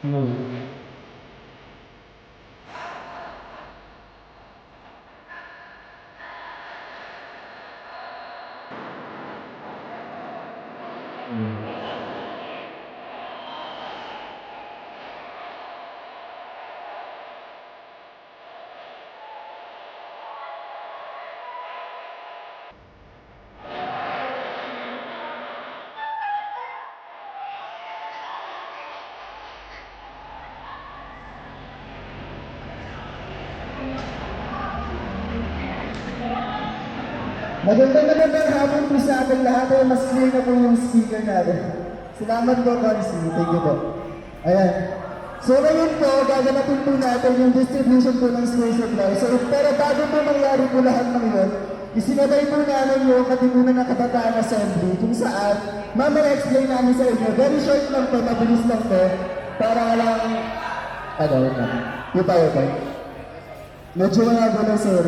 Hmm. Hmm. Magandang hapon po sa ating lahat. Ay, mas clear na po yung speaker natin. Salamat po, Kansi. Thank you po. Ayan. So ngayon po, gaganatin po natin yung distribution po ng school supply. So, pero bago po mangyari po lahat ng yun, isinabay po namin yung Katipunan ng Kabataan Assembly kung saan mamaya explain namin sa inyo. Very short lang po, mabilis lang po. Para lang, wait lang. Yung PowerPoint. Medyo mga gulo, sir.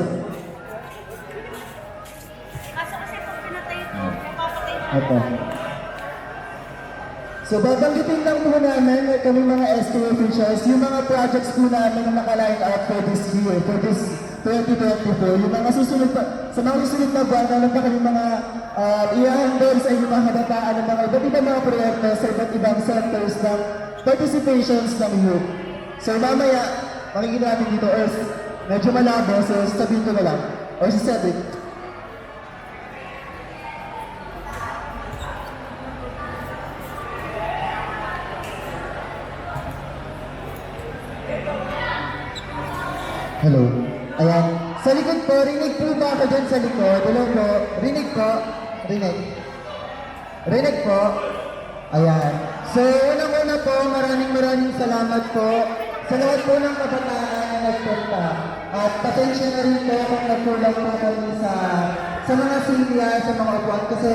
Kaso kasi pag pinatay ito, mapapatay na Ito. So babanggitin lang po namin kami mga SK officials, yung mga projects po namin na naka-line up for this year, for this 2024. Yung mga susunod pa, sa mga susunod na buwan, meron pa kami mga i-handle sa inyong mga kabataan ng mga iba't ibang mga proyekto sa iba't ibang sectors ng participations ng youth. So mamaya, makikita natin dito, or medyo malabo, so sabihin ko na lang, or si Cedric. Hello. Ayan. Sa likod po, rinig po ba ako dyan sa likod? Hello po. Rinig po. Rinig. Rinig po. Ayan. So, unang-una po, maraming salamat po sa lahat po ng kabataan na nagpunta. At pasensya na rin po kung nagkulang po kami sa mga silya, sa mga upuan. Kasi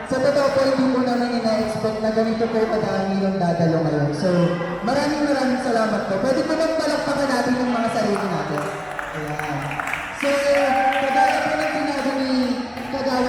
sa totoo po, hindi po namin ina-expect na ganito po kadami yung dadalo ngayon. So, maraming salamat po. Pwede po bang palakpakan